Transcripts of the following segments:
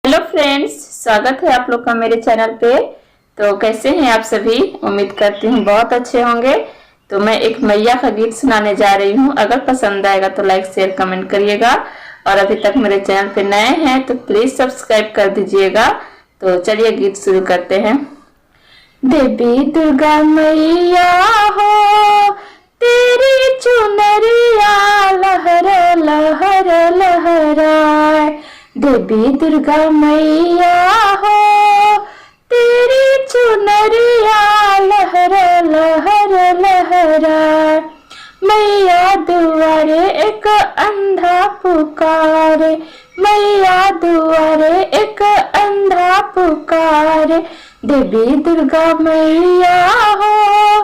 Hello friends, स्वागत है आप लोग का मेरे चैनल पे। तो कैसे हैं आप सभी? उम्मीद करती हूँ बहुत अच्छे होंगे। तो मैं एक मैया का गीत सुनाने जा रही हूँ। अगर पसंद आएगा तो लाइक शेयर कमेंट करिएगा, और अभी तक मेरे चैनल पे नए हैं तो प्लीज सब्सक्राइब कर दीजिएगा। तो चलिए गीत शुरू करते हैं। देवी दुर्गा मैया हो, तेरी चुनरिया लहर लहर लहराए। देवी दुर्गा मैया हो, तेरी चुनरिया लहर लहर लहराए। मैया दुआरे एक अंधा पुकारे, मैया दुआरे एक अंधा पुकारे। देवी दुर्गा मैया हो,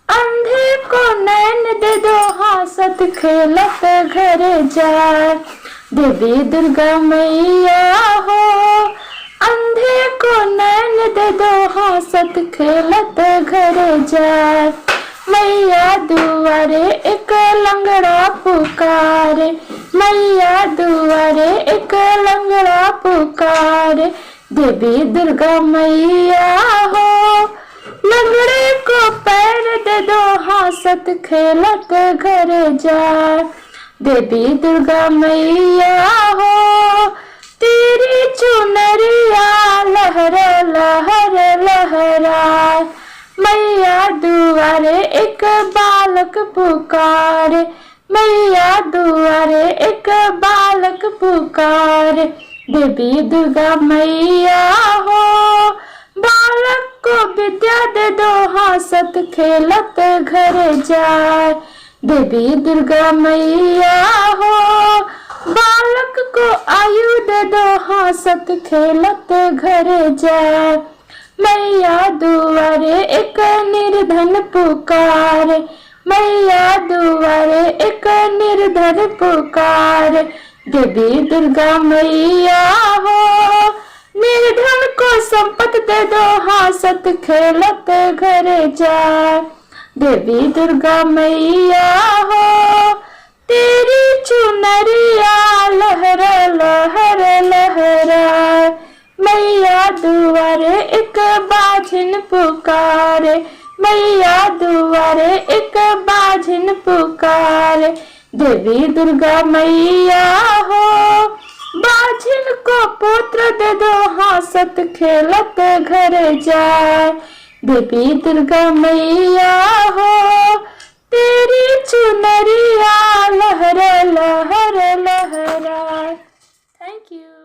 अंधे को नैन दे दो, हंसत खेलत घर जाए। देवी दुर्गा मैया हो, अंधे को नैन दे दो, हंसत खेलत घर जाए। मैया दुआरे एक लंगड़ा पुकारे, मैया दुआरे एक लंगड़ा पुकारे। देवी दुर्गा मैया हो, लंगड़े को पैर दे दो, हंसत खेलत घर जाए। देवी दुर्गा मैया हो, तेरी चुनरिया लहर लहर लहराए। मैया दुआरे एक बालक पुकारे, मैया दुआरे एक बालक पुकारे। देवी दुर्गा मैया हो, बालक को विद्या दे दो, हंसत खेलत घर जाए। देवी दुर्गा मैया हो, बालक को आयु दे दो, हंसत खेलत घर जाए। मैया दुआरे एक निर्धन पुकारे, मैया दुआरे एक निर्धन पुकारे। देवी दुर्गा मैया हो, निर्धन को संपत्ति दे दो, हंसत खेलत घर जाए। देवी दुर्गा मैया हो, तेरी चुनरिया लहर लहर लहराए। मैया दुआरे एक बाझिन पुकारे, मैया दुआरे एक बाझिन पुकारे। देवी दुर्गा मैया हो, बाझिन को पुत्र दे दो, हंसत खेलत घर जाए। देवी दुर्गा मैया हो, तेरी चुनरिया लहर लहर लहराए। Thank you.